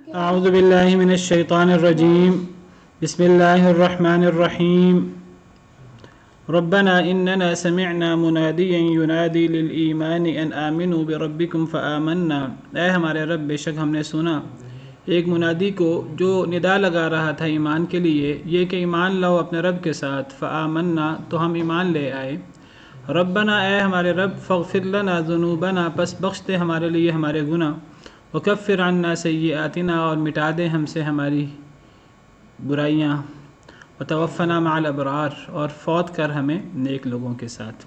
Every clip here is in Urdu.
اعوذ باللہ من الشیطان الرجیم بسم اللہ الرحمن الرحیم ربنا اننا سمعنا منادیا ینادی للایمان ان آمنوا بربکم فآمنا۔ اے ہمارے رب، بے شک ہم نے سنا ایک منادی کو جو ندا لگا رہا تھا ایمان کے لیے، یہ کہ ایمان لاؤ اپنے رب کے ساتھ، فآمنا تو ہم ایمان لے آئے۔ ربنا اے ہمارے رب، فاغفر لنا ذنوبنا پس بخش دے ہمارے لیے ہمارے گناہ، وکفر عنا سیئاتنا اور مٹا دے ہم سے ہماری برائیاں، وتوفنا مع الابرار اور فوت کر ہمیں نیک لوگوں کے ساتھ۔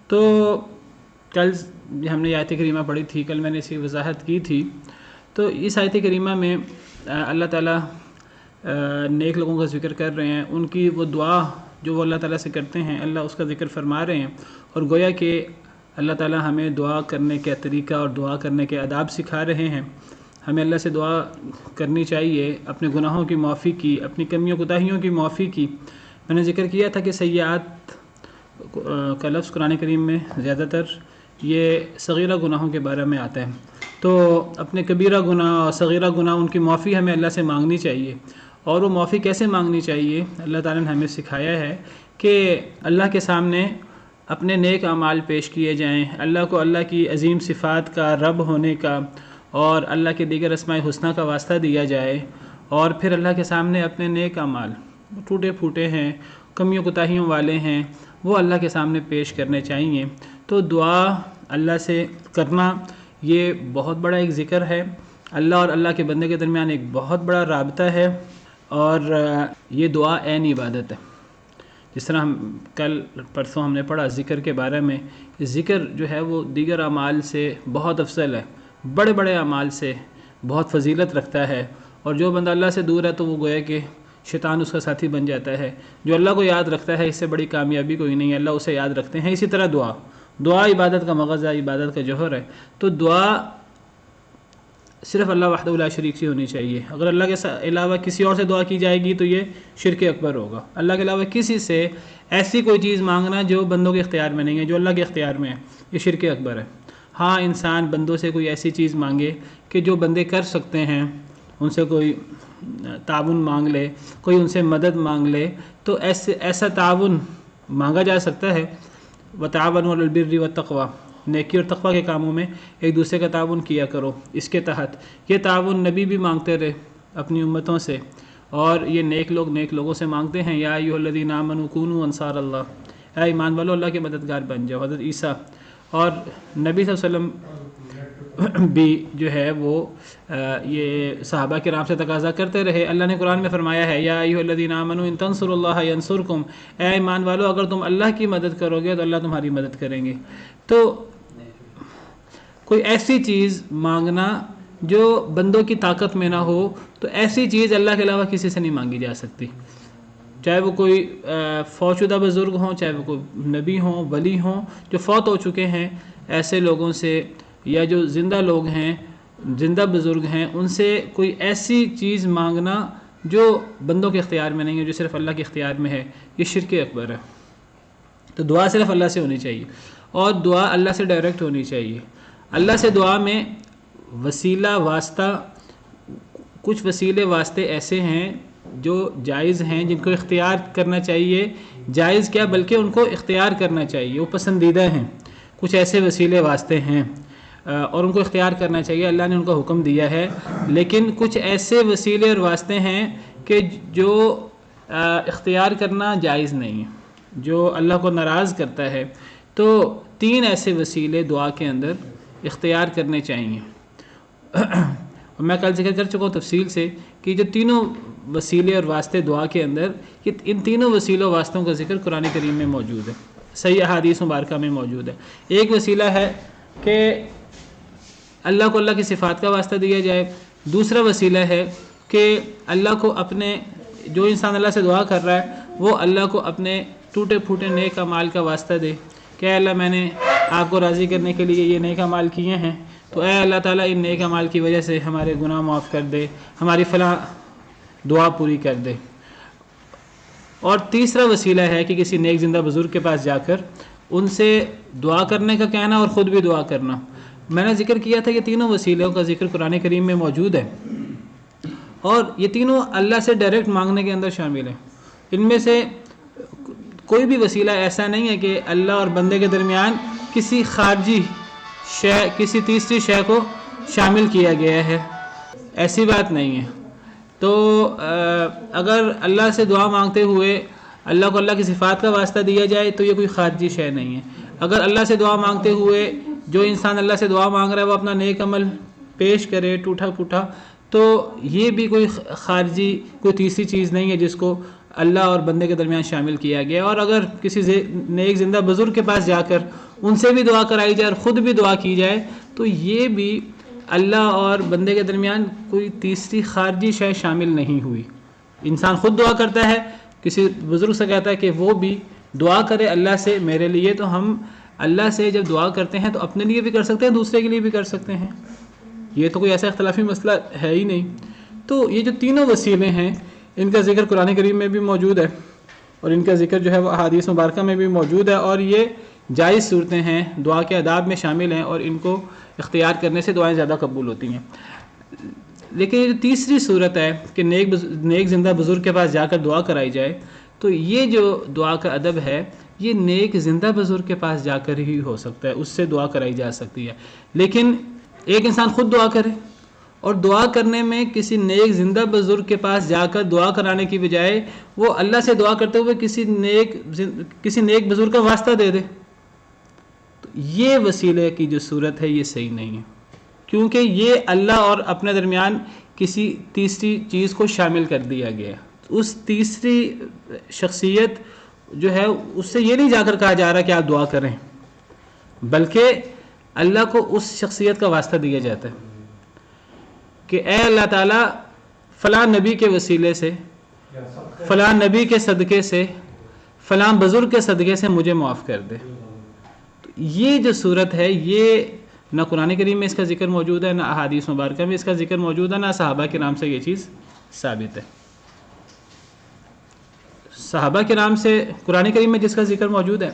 تو کل ہم نے آیت کریمہ پڑھی تھی، کل میں نے اس کی وضاحت کی تھی۔ تو اس آیت کریمہ میں اللہ تعالیٰ نیک لوگوں کا ذکر کر رہے ہیں، ان کی وہ دعا جو وہ اللہ تعالیٰ سے کرتے ہیں، اللہ اس کا ذکر فرما رہے ہیں، اور گویا کہ اللہ تعالیٰ ہمیں دعا کرنے کا طریقہ اور دعا کرنے کے آداب سکھا رہے ہیں۔ ہمیں اللہ سے دعا کرنی چاہیے اپنے گناہوں کی معافی کی، اپنی کمیوں کوتاہیوں کی معافی کی۔ میں نے ذکر کیا تھا کہ سیئات کا لفظ قرآن کریم میں زیادہ تر یہ صغیرہ گناہوں کے بارے میں آتا ہے، تو اپنے کبیرہ گناہ اور صغیرہ گناہ ان کی معافی ہمیں اللہ سے مانگنی چاہیے۔ اور وہ معافی کیسے مانگنی چاہیے؟ اللہ تعالیٰ نے ہمیں سکھایا ہے کہ اللہ کے سامنے اپنے نیک اعمال پیش کیے جائیں، اللہ کو اللہ کی عظیم صفات کا رب ہونے کا اور اللہ کے دیگر اسماء حسنہ کا واسطہ دیا جائے، اور پھر اللہ کے سامنے اپنے نیک اعمال ٹوٹے پھوٹے ہیں، کمیوں کوتاہیوں والے ہیں، وہ اللہ کے سامنے پیش کرنے چاہیے۔ تو دعا اللہ سے کرنا یہ بہت بڑا ایک ذکر ہے، اللہ اور اللہ کے بندے کے درمیان ایک بہت بڑا رابطہ ہے، اور یہ دعا عین عبادت ہے۔ جس طرح ہم کل پرسوں ہم نے پڑھا ذکر کے بارے میں، کہ ذکر جو ہے وہ دیگر اعمال سے بہت افضل ہے، بڑے بڑے اعمال سے بہت فضیلت رکھتا ہے، اور جو بندہ اللہ سے دور ہے تو وہ گویا کہ شیطان اس کا ساتھی بن جاتا ہے۔ جو اللہ کو یاد رکھتا ہے، اس سے بڑی کامیابی کوئی نہیں ہے، اللہ اسے یاد رکھتے ہیں۔ اسی طرح دعا عبادت کا مغز ہے، عبادت کا جوہر ہے۔ تو دعا صرف اللہ وحدہ لا شریک سے ہونی چاہیے۔ اگر اللہ کے علاوہ کسی اور سے دعا کی جائے گی تو یہ شرک اکبر ہوگا۔ اللہ کے علاوہ کسی سے ایسی کوئی چیز مانگنا جو بندوں کے اختیار میں نہیں ہے، جو اللہ کے اختیار میں ہے، یہ شرک اکبر ہے۔ ہاں، انسان بندوں سے کوئی ایسی چیز مانگے کہ جو بندے کر سکتے ہیں، ان سے کوئی تعاون مانگ لے، کوئی ان سے مدد مانگ لے، تو ایسا تعاون مانگا جا سکتا ہے۔ وتعاونوا علی البر والتقوی، نیکی اور تقوی کے کاموں میں ایک دوسرے کا تعاون کیا کرو۔ اس کے تحت یہ تعاون نبی بھی مانگتے رہے اپنی امتوں سے، اور یہ نیک لوگوں سے مانگتے ہیں۔ یا ایھا الذین آمنوا کونوا انصار اللہ، اے ایمان والو اللہ کے مددگار بن جاؤ۔ حضرت عیسیٰ اور نبی صلی اللہ علیہ وسلم بھی جو ہے وہ یہ صحابہ کرام سے تقاضا کرتے رہے۔ اللہ نے قرآن میں فرمایا ہے، یا ایھا الذین آمنوا ان تنصروا اللہ ینصرکم، اے ایمان والو اگر تم اللہ کی مدد کرو گے تو اللہ تمہاری مدد کریں گے۔ تو کوئی ایسی چیز مانگنا جو بندوں کی طاقت میں نہ ہو، تو ایسی چیز اللہ کے علاوہ کسی سے نہیں مانگی جا سکتی، چاہے وہ کوئی فوت شدہ بزرگ ہوں، چاہے وہ کوئی نبی ہوں، ولی ہوں جو فوت ہو چکے ہیں، ایسے لوگوں سے، یا جو زندہ لوگ ہیں، زندہ بزرگ ہیں، ان سے کوئی ایسی چیز مانگنا جو بندوں کے اختیار میں نہیں ہے، جو صرف اللہ کے اختیار میں ہے، یہ شرک اکبر ہے۔ تو دعا صرف اللہ سے ہونی چاہیے، اور دعا اللہ سے ڈائریکٹ ہونی چاہیے۔ اللہ سے دعا میں وسیلہ واسطہ، کچھ وسیلے واسطے ایسے ہیں جو جائز ہیں، جن کو اختیار کرنا چاہیے، جائز کیا بلکہ ان کو اختیار کرنا چاہیے، وہ پسندیدہ ہیں۔ کچھ ایسے وسیلے واسطے ہیں اور ان کو اختیار کرنا چاہیے، اللہ نے ان کا حکم دیا ہے۔ لیکن کچھ ایسے وسیلے اور واسطے ہیں کہ جو اختیار کرنا جائز نہیں ہے، جو اللہ کو ناراض کرتا ہے۔ تو 3 ایسے وسیلے دعا کے اندر اختیار کرنے چاہیے۔ اور میں کل ذکر کر چکا ہوں تفصیل سے کہ جو تینوں وسیلے اور واسطے دعا کے اندر، ان تینوں وسیلوں واسطوں کا ذکر قرآن کریم میں موجود ہے، صحیح احادیث مبارکہ میں موجود ہے۔ ایک وسیلہ ہے کہ اللہ کو اللہ کی صفات کا واسطہ دیا جائے، دوسرا وسیلہ ہے کہ اللہ کو اپنے، جو انسان اللہ سے دعا کر رہا ہے وہ اللہ کو اپنے ٹوٹے پھوٹے نیک اعمال کا واسطہ دے کہ اے اللہ میں نے آپ کو راضی کرنے کے لیے یہ نیک اعمال کیے ہیں، تو اے اللہ تعالیٰ ان نیک اعمال کی وجہ سے ہمارے گناہ معاف کر دے، ہماری فلاں دعا پوری کر دے۔ اور تیسرا وسیلہ ہے کہ کسی نیک زندہ بزرگ کے پاس جا کر ان سے دعا کرنے کا کہنا اور خود بھی دعا کرنا۔ میں نے ذکر کیا تھا کہ تینوں وسیلوں کا ذکر قرآن کریم میں موجود ہے، اور یہ تینوں اللہ سے ڈائریکٹ مانگنے کے اندر شامل ہیں. ان میں سے کوئی بھی وسیلہ ایسا نہیں ہے کہ اللہ اور بندے کے درمیان کسی خارجی شے، کسی تیسری شے کو شامل کیا گیا ہے، ایسی بات نہیں ہے. تو اگر اللہ سے دعا مانگتے ہوئے اللہ کو اللہ کی صفات کا واسطہ دیا جائے تو یہ کوئی خارجی شے نہیں ہے. اگر اللہ سے دعا مانگتے ہوئے جو انسان اللہ سے دعا مانگ رہا ہے وہ اپنا نیک عمل پیش کرے ٹوٹا پھوٹا، تو یہ بھی کوئی خارجی، کوئی تیسری چیز نہیں ہے جس کو اللہ اور بندے کے درمیان شامل کیا گیا. اور اگر کسی نیک زندہ بزرگ کے پاس جا کر ان سے بھی دعا کرائی جائے اور خود بھی دعا کی جائے تو یہ بھی اللہ اور بندے کے درمیان کوئی تیسری خارجی شے شامل نہیں ہوئی. انسان خود دعا کرتا ہے، کسی بزرگ سے کہتا ہے کہ وہ بھی دعا کرے اللہ سے میرے لیے، تو ہم اللہ سے جب دعا کرتے ہیں تو اپنے لیے بھی کر سکتے ہیں، دوسرے کے لیے بھی کر سکتے ہیں. یہ تو کوئی ایسا اختلافی مسئلہ ہے ہی نہیں. تو یہ جو تینوں وسیلے ہیں ان کا ذکر قرآن کریم میں بھی موجود ہے اور ان کا ذکر جو ہے وہ احادیث مبارکہ میں بھی موجود ہے، اور یہ جائز صورتیں ہیں، دعا کے آداب میں شامل ہیں، اور ان کو اختیار کرنے سے دعائیں زیادہ قبول ہوتی ہیں. لیکن یہ جو تیسری صورت ہے کہ نیک زندہ بزرگ کے پاس جا کر دعا کرائی جائے، تو یہ جو دعا کا ادب ہے یہ نیک زندہ بزرگ کے پاس جا کر ہی ہو سکتا ہے، اس سے دعا کرائی جا سکتی ہے. لیکن ایک انسان خود دعا کرے اور دعا کرنے میں کسی نیک زندہ بزرگ کے پاس جا کر دعا کرانے کی بجائے وہ اللہ سے دعا کرتے ہوئے کسی نیک بزرگ کا واسطہ دے دے، تو یہ وسیلے کی جو صورت ہے یہ صحیح نہیں ہے، کیونکہ یہ اللہ اور اپنے درمیان کسی تیسری چیز کو شامل کر دیا گیا. اس تیسری شخصیت جو ہے اس سے یہ نہیں جا کر کہا جا رہا کہ آپ دعا کریں، بلکہ اللہ کو اس شخصیت کا واسطہ دیا جاتا ہے کہ اے اللہ تعالیٰ فلاں نبی کے وسیلے سے، فلاں نبی کے صدقے سے، فلاں بزرگ کے صدقے سے مجھے معاف کر دے. تو یہ جو صورت ہے یہ نہ قرآن کریم میں اس کا ذکر موجود ہے، نہ احادیث مبارکہ میں اس کا ذکر موجود ہے، نہ صحابہ کرام سے یہ چیز ثابت ہے. صحابہ کرام سے قرآن کریم میں جس کا ذکر موجود ہے،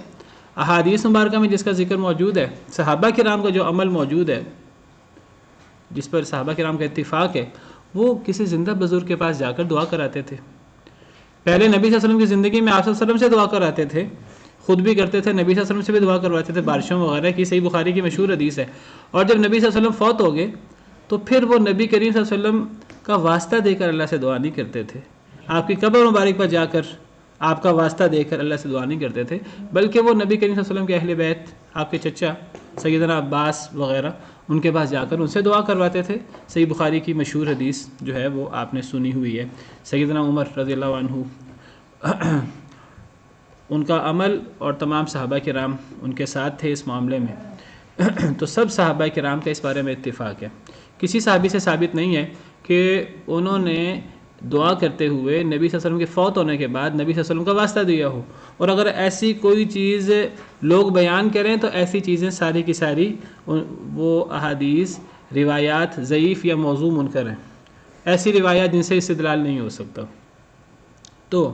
احادیث مبارکہ میں جس کا ذکر موجود ہے، صحابہ کرام کا جو عمل موجود ہے جس پر صحابہ کرام کا اتفاق ہے، وہ کسی زندہ بزرگ کے پاس جا کر دعا کراتے تھے. پہلے نبی صلی اللہ علیہ وسلم کی زندگی میں آپ صلی اللہ علیہ وسلم سے دعا کراتے تھے، خود بھی کرتے تھے، نبی صلی اللہ علیہ وسلم سے بھی دعا کرواتے تھے بارشوں وغیرہ کی، صحیح بخاری کی مشہور حدیث ہے. اور جب نبی صلی اللہ علیہ وسلم فوت ہو گئے تو پھر وہ نبی کریم صلی اللہ علیہ وسلم کا واسطہ دے کر اللہ سے دعا نہیں کرتے تھے، آپ کی قبر مبارک پر جا کر آپ کا واسطہ دے کر اللہ سے دعا نہیں کرتے تھے، بلکہ وہ نبی کریم صلی اللہ علیہ وسلم کے اہل بیت، آپ کے چچا سیدنا عباس وغیرہ، ان کے پاس جا کر ان سے دعا کرواتے تھے. صحیح بخاری کی مشہور حدیث جو ہے وہ آپ نے سنی ہوئی ہے. سیدنا عمر رضی اللہ عنہ ان کا عمل اور تمام صحابہ کرام ان کے ساتھ تھے اس معاملے میں. تو سب صحابہ کرام کا اس بارے میں اتفاق ہے. کسی صحابی سے ثابت نہیں ہے کہ انہوں نے دعا کرتے ہوئے نبی صلی اللہ علیہ وسلم کے فوت ہونے کے بعد نبی صلی اللہ علیہ وسلم کا واسطہ دیا ہو. اور اگر ایسی کوئی چیز لوگ بیان کریں تو ایسی چیزیں ساری کی ساری وہ احادیث روایات ضعیف یا موضوع منکر ہیں، ایسی روایات جن سے استدلال نہیں ہو سکتا. تو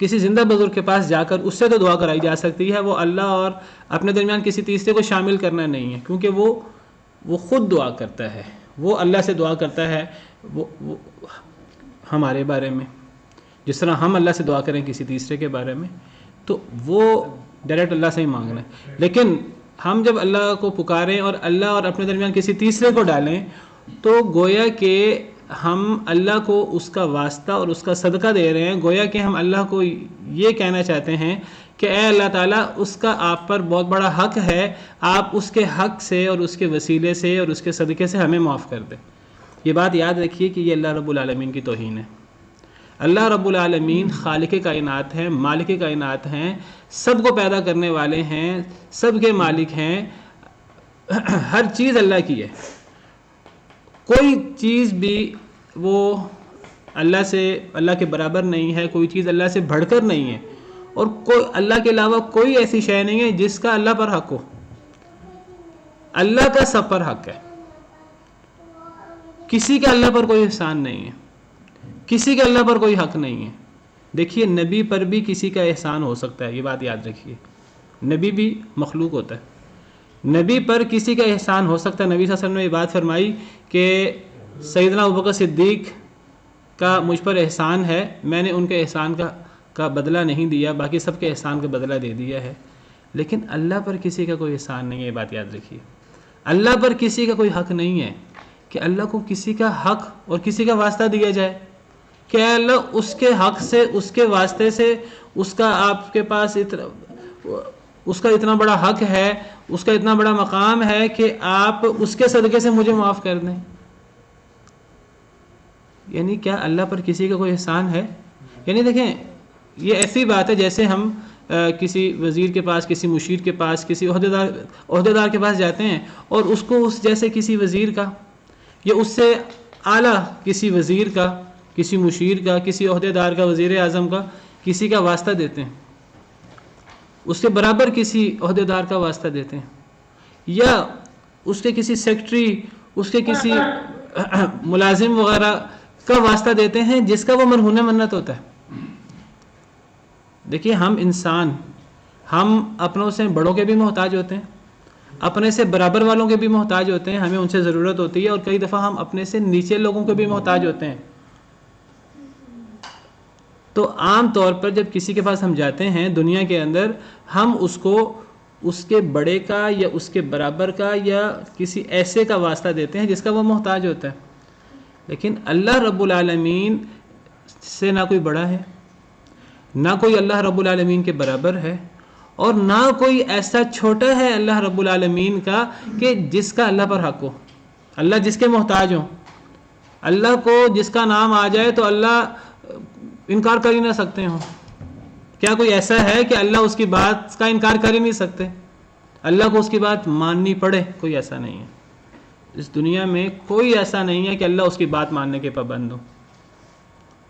کسی زندہ بزرگ کے پاس جا کر اس سے تو دعا کرائی جا سکتی ہے، وہ اللہ اور اپنے درمیان کسی تیسرے کو شامل کرنا نہیں ہے، کیونکہ وہ خود دعا کرتا ہے، وہ اللہ سے دعا کرتا ہے وہ ہمارے بارے میں، جس طرح ہم اللہ سے دعا کریں کسی تیسرے کے بارے میں، تو وہ ڈائریکٹ اللہ سے ہی مانگنا ہے. لیکن ہم جب اللہ کو پکاریں اور اللہ اور اپنے درمیان کسی تیسرے کو ڈالیں تو گویا کہ ہم اللہ کو اس کا واسطہ اور اس کا صدقہ دے رہے ہیں، گویا کہ ہم اللہ کو یہ کہنا چاہتے ہیں کہ اے اللہ تعالیٰ اس کا آپ پر بہت بڑا حق ہے، آپ اس کے حق سے اور اس کے وسیلے سے اور اس کے صدقے سے ہمیں معاف کر دیں. یہ بات یاد رکھیے کہ یہ اللہ رب العالمین کی توہین ہے. اللہ رب العالمین خالق کائنات ہیں، مالک کائنات ہیں، سب کو پیدا کرنے والے ہیں، سب کے مالک ہیں، ہر چیز اللہ کی ہے. کوئی چیز بھی وہ اللہ کے برابر نہیں ہے، کوئی چیز اللہ سے بڑھ کر نہیں ہے، اور اللہ کے علاوہ کوئی ایسی شے نہیں ہے جس کا اللہ پر حق ہو. اللہ کا سب پر حق ہے، کسی کا اللہ پر کوئی احسان نہیں ہے، کسی کا اللہ پر کوئی حق نہیں ہے. دیکھیے نبی پر بھی کسی کا احسان ہو سکتا ہے، یہ بات یاد رکھیے، نبی بھی مخلوق ہوتا ہے، نبی پر کسی کا احسان ہو سکتا ہے. نبی صلی اللہ علیہ وسلم نے یہ بات فرمائی کہ سیدنا ابوبکر صدیق کا مجھ پر احسان ہے، میں نے ان کے احسان کا بدلہ نہیں دیا، باقی سب کے احسان کا بدلہ دے دیا ہے، لیکن اللہ پر کسی کا کوئی احسان نہیں ہے۔ یہ بات یاد رکھیے، اللہ پر کسی کا کوئی حق نہیں ہے کہ اللہ کو کسی کا حق اور کسی کا واسطہ دیا جائے کہ اے اللہ اس کے حق سے، اس کے واسطے سے، اس کا آپ کے پاس اس کا اتنا بڑا حق ہے، اس کا اتنا بڑا مقام ہے کہ آپ اس کے صدقے سے مجھے معاف کر دیں۔ یعنی کیا اللہ پر کسی کا کوئی احسان ہے؟ یعنی دیکھیں، یہ ایسی بات ہے جیسے ہم کسی وزیر کے پاس، کسی مشیر کے پاس، کسی عہدیدار کے پاس جاتے ہیں اور اس کو اس جیسے کسی وزیر کا یا اس سے اعلیٰ کسی وزیر کا، کسی مشیر کا، کسی عہدیدار کا، وزیر اعظم کا کسی کا واسطہ دیتے ہیں، اس کے برابر کسی عہدیدار کا واسطہ دیتے ہیں، یا اس کے کسی سیکٹری، اس کے کسی ملازم وغیرہ کا واسطہ دیتے ہیں جس کا وہ مرہون منت ہوتا ہے۔ دیکھیے، ہم انسان، ہم اپنوں سے بڑوں کے بھی محتاج ہوتے ہیں، اپنے سے برابر والوں کے بھی محتاج ہوتے ہیں، ہمیں ان سے ضرورت ہوتی ہے، اور کئی دفعہ ہم اپنے سے نیچے لوگوں کے بھی محتاج ہوتے ہیں۔ تو عام طور پر جب کسی کے پاس ہم جاتے ہیں دنیا کے اندر، ہم اس کو اس کے بڑے کا یا اس کے برابر کا یا کسی ایسے کا واسطہ دیتے ہیں جس کا وہ محتاج ہوتا ہے، لیکن اللہ رب العالمین سے نہ کوئی بڑا ہے، نہ کوئی اللہ رب العالمین کے برابر ہے، اور نہ کوئی ایسا چھوٹا ہے اللہ رب العالمین کا کہ جس کا اللہ پر حق ہو، اللہ جس کے محتاج ہوں۔ اللہ کو جس کا نام آ جائے تو اللہ انکار کر ہی نہ سکتے ہوں۔ کیا کوئی ایسا ہے کہ اللہ اس کی بات کا انکار کر ہی نہیں سکتے؟ اللہ کو اس کی بات ماننی پڑے؟ کوئی ایسا نہیں ہے، اس دنیا میں کوئی ایسا نہیں ہے کہ اللہ اس کی بات ماننے کے پابند ہو۔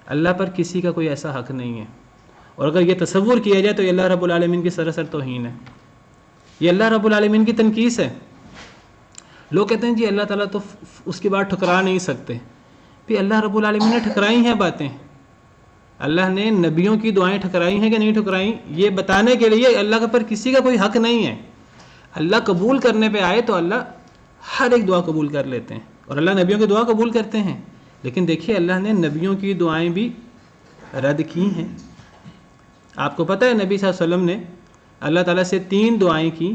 اللہ پر کسی کا کوئی ایسا حق نہیں ہے، اور اگر یہ تصور کیا جائے تو یہ اللہ رب العالمین کی سراسر توہین ہے، یہ اللہ رب العالمین کی تنقیص ہے۔ لوگ کہتے ہیں جی اللہ تعالیٰ تو اس کی بات ٹھکرا نہیں سکتے، بھی اللہ رب العالمین نے ٹھکرائی ہیں باتیں، اللہ نے نبیوں کی دعائیں ٹھکرائی ہیں کہ نہیں ٹھکرائی، یہ بتانے کے لیے اللہ کا پر کسی کا کوئی حق نہیں ہے۔ اللہ قبول کرنے پہ آئے تو اللہ ہر ایک دعا قبول کر لیتے ہیں، اور اللہ نبیوں کی دعا قبول کرتے ہیں، لیکن دیکھیے اللہ نے نبیوں کی دعائیں بھی رد کی ہیں۔ آپ کو پتہ ہے نبی صلی اللہ علیہ وسلم نے اللہ تعالیٰ سے 3 دعائیں کی،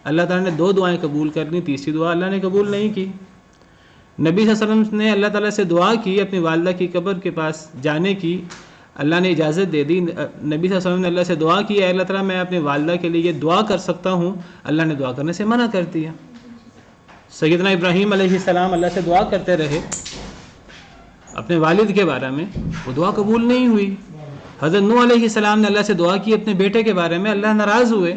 اللہ تعالیٰ نے 2 دعائیں قبول کر لیں، تیسری دعا اللہ نے قبول نہیں کی۔ نبی صلی اللہ علیہ وسلم نے اللہ تعالیٰ سے دعا کی اپنی والدہ کی قبر کے پاس جانے کی، اللہ نے اجازت دے دی۔ نبی صلی اللہ علیہ وسلم نے اللہ سے دعا کی، اے اللہ تعالیٰ میں اپنی والدہ کے لیے یہ دعا کر سکتا ہوں، اللہ نے دعا کرنے سے منع کر دیا۔ سیدنا ابراہیم علیہ السلام اللہ سے دعا کرتے رہے اپنے والد کے بارے میں، وہ دعا قبول نہیں ہوئی۔ حضرت نوح علیہ السلام نے اللہ سے دعا کی اپنے بیٹے کے بارے میں، اللہ ناراض ہوئے۔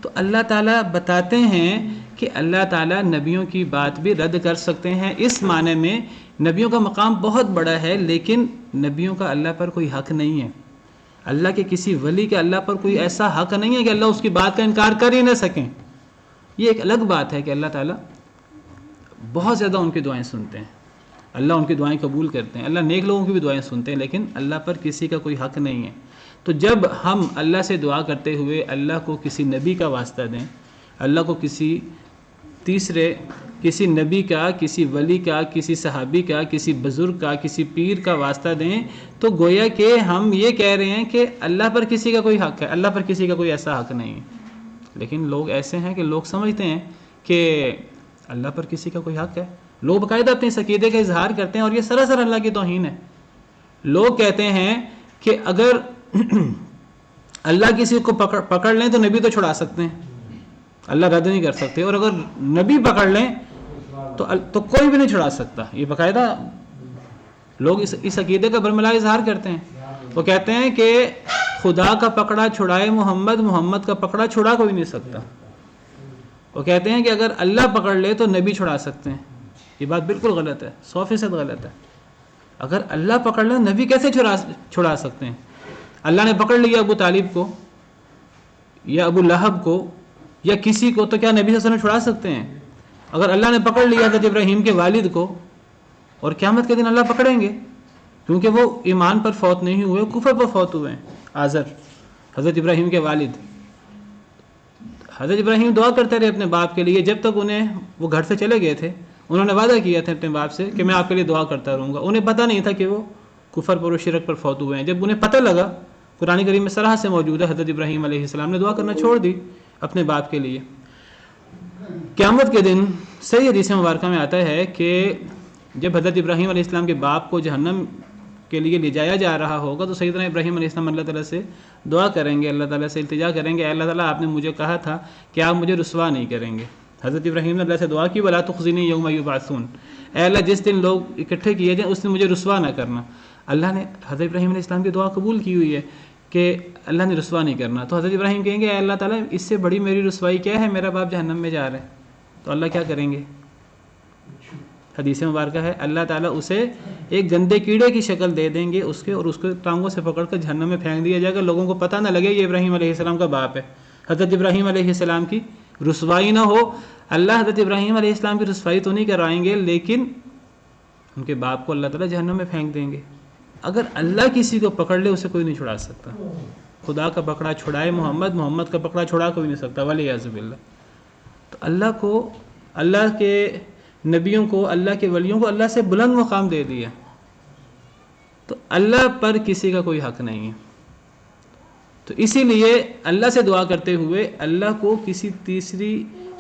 تو اللہ تعالیٰ بتاتے ہیں کہ اللہ تعالیٰ نبیوں کی بات بھی رد کر سکتے ہیں، اس معنی میں نبیوں کا مقام بہت بڑا ہے، لیکن نبیوں کا اللہ پر کوئی حق نہیں ہے۔ اللہ کے کسی ولی کا اللہ پر کوئی ایسا حق نہیں ہے کہ اللہ اس کی بات کا انکار کر ہی نہ سکیں۔ یہ ایک الگ بات ہے کہ اللہ تعالیٰ بہت زیادہ ان کی دعائیں سنتے ہیں، اللہ ان کی دعائیں قبول کرتے ہیں، اللہ نیک لوگوں کی بھی دعائیں سنتے ہیں، لیکن اللہ پر کسی کا کوئی حق نہیں ہے۔ تو جب ہم اللہ سے دعا کرتے ہوئے اللہ کو کسی نبی کا واسطہ دیں، اللہ کو کسی تیسرے، کسی نبی کا، کسی ولی کا، کسی صحابی کا، کسی بزرگ کا، کسی پیر کا واسطہ دیں، تو گویا کہ ہم یہ کہہ رہے ہیں کہ اللہ پر کسی کا کوئی حق ہے، اللہ پر کسی کا کوئی ایسا حق نہیں ہے۔ لیکن لوگ ایسے ہیں کہ لوگ سمجھتے ہیں کہ اللہ پر کسی کا کوئی حق ہے، لوگ باقاعدہ اپنے اس عقیدے کا اظہار کرتے ہیں، اور یہ سراسر اللہ کی توہین ہے۔ لوگ کہتے ہیں کہ اگر اللہ کسی کو پکڑ لیں تو نبی تو چھڑا سکتے ہیں، اللہ رد نہیں کر سکتے، اور اگر نبی پکڑ لیں تو کوئی بھی نہیں چھڑا سکتا۔ یہ باقاعدہ لوگ اس عقیدے کا برملا اظہار کرتے ہیں۔ وہ کہتے ہیں کہ خدا کا پکڑا چھڑائے محمد، محمد کا پکڑا چھڑا کوئی نہیں سکتا۔ وہ کہتے ہیں کہ اگر اللہ پکڑ لے تو نبی چھڑا سکتے ہیں۔ یہ بات بالکل غلط ہے، 100% غلط ہے۔ اگر اللہ پکڑ لے نبی کیسے چھڑا سکتے ہیں؟ اللہ نے پکڑ لیا ابو طالب کو یا ابو لہب کو یا کسی کو، تو کیا نبی صلی اللہ علیہ وسلم چھڑا سکتے ہیں؟ اگر اللہ نے پکڑ لیا حضرت ابراہیم کے والد کو، اور قیامت کے دن اللہ پکڑیں گے، کیونکہ وہ ایمان پر فوت نہیں ہوئے، کفر پر فوت ہوئے ہیں۔ آزر حضرت ابراہیم کے والد، حضرت ابراہیم دعا کرتے رہے اپنے باپ کے لیے جب تک وہ گھر سے چلے گئے تھے، انہوں نے وعدہ کیا تھا اپنے باپ سے کہ میں آپ کے لیے دعا کرتا رہوں گا. انہیں پتہ نہیں تھا کہ وہ کفر پر و شرک پر فوت ہوئے ہیں. جب انہیں پتہ لگا، قرآن کریم میں صراحت سے موجود ہے، حضرت ابراہیم علیہ السلام نے دعا کرنا چھوڑ دی اپنے باپ کے لیے. قیامت کے دن صحیح حدیث مبارکہ میں آتا ہے کہ جب حضرت ابراہیم علیہ السلام کے باپ کو جہنم کے لیے لے جایا جا رہا ہوگا تو سیدنا ابراہیم علیہ السلام اللہ تعالیٰ سے دعا کریں گے، اللہ تعالیٰ سے التجا کریں گے، اے اللہ تعالیٰ آپ نے مجھے کہا تھا کہ آپ مجھے رسوا نہیں کریں گے. حضرت ابراہیم نے اللہ سے دعا کی، وَلَا تُخْزِنِي يَوْمَ يُبْعَثُونَ، اے اللہ جس دن لوگ اکٹھے کیے جائیں اس دن مجھے رسوا نہ کرنا. اللہ نے حضرت ابراہیم علیہ السلام کی دعا قبول کی ہوئی ہے کہ اللہ نے رسوا نہیں کرنا. تو حضرت ابراہیم کہیں گے اے اللہ تعالیٰ اس سے بڑی میری رسوائی کیا ہے، میرا باپ جہنم میں جا رہا ہے. تو اللہ کیا کریں گے؟ حدیث مبارکہ ہے اللہ تعالیٰ اسے ایک گندے کیڑے کی شکل دے دیں گے اس کے، اور اس کو ٹانگوں سے پکڑ کر جہنم میں پھینک دیا جائے گا. لوگوں کو پتہ نہ لگے یہ ابراہیم علیہ السلام کا باپ ہے. حضرت ابراہیم علیہ السلام کی رسوائی نہ ہو. اللہ حضرت ابراہیم علیہ السلام کی رسوائی تو نہیں کرائیں گے، لیکن ان کے باپ کو اللہ تعالیٰ جہنم میں پھینک دیں گے. اگر اللہ کسی کو پکڑ لے اسے کوئی نہیں چھڑا سکتا. خدا کا پکڑا چھڑائے محمد، محمد کا پکڑا چھڑا کوئی نہیں سکتا، والعیاذ باللہ. تو اللہ کو، اللہ کے نبیوں کو، اللہ کے ولیوں کو اللہ سے بلند مقام دے دیا. تو اللہ پر کسی کا کوئی حق نہیں ہے. تو اسی لیے اللہ سے دعا کرتے ہوئے اللہ کو کسی تیسری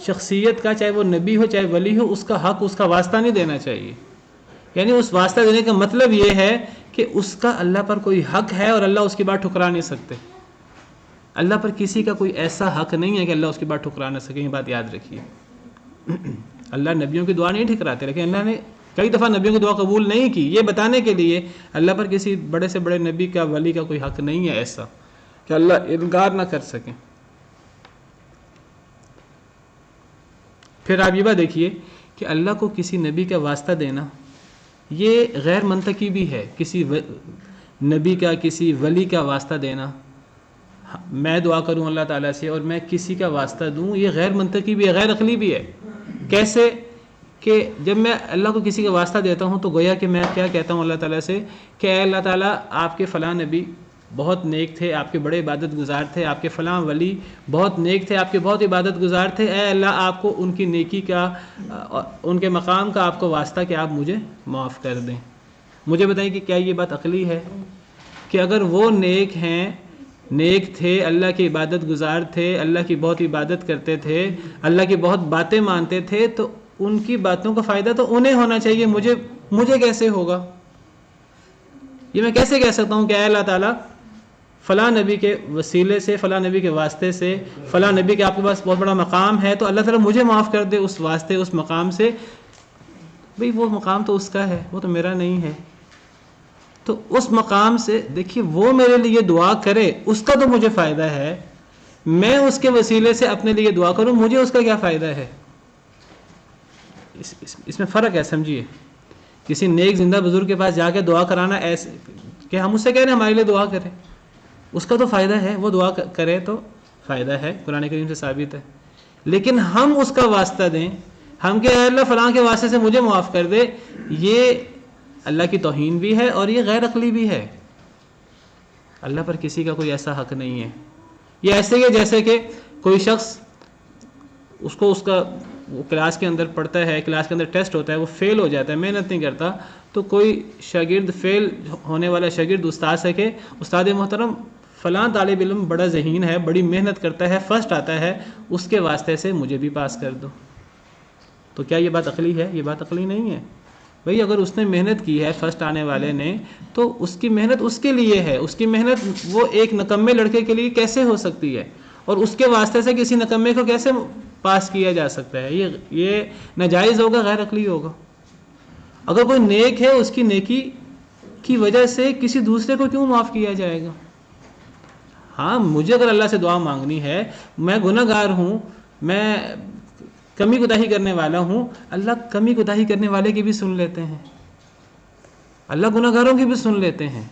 شخصیت کا، چاہے وہ نبی ہو چاہے ولی ہو، اس کا حق، اس کا واسطہ نہیں دینا چاہیے. یعنی اس واسطہ دینے کا مطلب یہ ہے کہ اس کا اللہ پر کوئی حق ہے اور اللہ اس کی بات ٹھکرا نہیں سکتے. اللہ پر کسی کا کوئی ایسا حق نہیں ہے کہ اللہ اس کی بات ٹھکرا نہ سکے. یہ بات یاد رکھیے. اللہ نبیوں کی دعا نہیں ٹھکراتے، لیکن اللہ نے کئی دفعہ نبیوں کی دعا قبول نہیں کی، یہ بتانے کے لیے اللہ پر کسی بڑے سے بڑے نبی کا، ولی کا کوئی حق نہیں ہے ایسا کہ اللہ انکار نہ کر سکیں. پھر آپ یہ بات دیکھیے کہ اللہ کو کسی نبی کا واسطہ دینا یہ غیر منطقی بھی ہے. کسی نبی کا، کسی ولی کا واسطہ دینا، میں دعا کروں اللہ تعالیٰ سے اور میں کسی کا واسطہ دوں، یہ غیر منطقی بھی ہے، غیر عقلی بھی ہے. کیسے کہ جب میں اللہ کو کسی کا واسطہ دیتا ہوں تو گویا کہ میں کیا کہتا ہوں اللہ تعالیٰ سے کہ اے اللہ تعالیٰ آپ کے فلاں نبی بہت نیک تھے، آپ کے بڑے عبادت گزار تھے، آپ کے فلاں ولی بہت نیک تھے، آپ کے بہت عبادت گزار تھے، اے اللہ آپ کو ان کی نیکی کا، ان کے مقام کا آپ کو واسطہ کہ آپ مجھے معاف کر دیں. مجھے بتائیں کہ کیا یہ بات عقلی ہے کہ اگر وہ نیک ہیں، نیک تھے، اللہ کی عبادت گزار تھے، اللہ کی بہت عبادت کرتے تھے، اللہ کی بہت باتیں مانتے تھے، تو ان کی باتوں کا فائدہ تو انہیں ہونا چاہیے، مجھے کیسے ہوگا؟ یہ میں کیسے کہہ سکتا ہوں کہ اے اللہ تعالیٰ فلاں نبی کے وسیلے سے، فلاں نبی کے واسطے سے، فلاں نبی کے آپ کے پاس بہت بڑا مقام ہے تو اللہ تعالیٰ مجھے معاف کر دے اس واسطے، اس مقام سے. بھئی وہ مقام تو اس کا ہے، وہ تو میرا نہیں ہے. تو اس مقام سے دیکھیے وہ میرے لیے دعا کرے اس کا تو مجھے فائدہ ہے، میں اس کے وسیلے سے اپنے لیے دعا کروں، مجھے اس کا کیا فائدہ ہے؟ اس میں فرق ہے، سمجھیے. کسی نیک زندہ بزرگ کے پاس جا کے دعا کرانا ایسے کہ ہم اس سے کہہ رہے ہیں ہمارے لیے دعا کرے، اس کا تو فائدہ ہے، وہ دعا کرے تو فائدہ ہے، قرآن کریم سے ثابت ہے. لیکن ہم اس کا واسطہ دیں، ہم کہ اے اللہ فلاں کے واسطے سے مجھے معاف کر دے، یہ اللہ کی توہین بھی ہے اور یہ غیر عقلی بھی ہے. اللہ پر کسی کا کوئی ایسا حق نہیں ہے. یہ ایسے ہی جیسے کہ کوئی شخص اس کا وہ کلاس کے اندر پڑھتا ہے، کلاس کے اندر ٹیسٹ ہوتا ہے، وہ فیل ہو جاتا ہے، محنت نہیں کرتا، تو کوئی شاگرد، فیل ہونے والا شاگرد استاد سے کہ استاد محترم فلاں طالب علم بڑا ذہین ہے، بڑی محنت کرتا ہے، فرسٹ آتا ہے، اس کے واسطے سے مجھے بھی پاس کر دو. تو کیا یہ بات عقلی ہے؟ یہ بات عقلی نہیں ہے. بھئی اگر اس نے محنت کی ہے فرسٹ آنے والے نے تو اس کی محنت اس کے لیے ہے، اس کی محنت وہ ایک نکمے لڑکے کے لیے کیسے ہو سکتی ہے، اور اس کے واسطے سے کسی نکمے کو کیسے پاس کیا جا سکتا ہے؟ یہ ناجائز ہوگا، غیر عقلی ہوگا. اگر کوئی نیک ہے اس کی نیکی کی وجہ سے کسی دوسرے کو کیوں معاف کیا جائے گا؟ ہاں مجھے اگر اللہ سے دعا مانگنی ہے، میں گناہ گار ہوں، میں کمی کوتاہی کرنے والا ہوں، اللہ کمی کوتاہی کرنے والے کی بھی سن لیتے ہیں، اللہ گناہ گاروں کی بھی سن لیتے ہیں.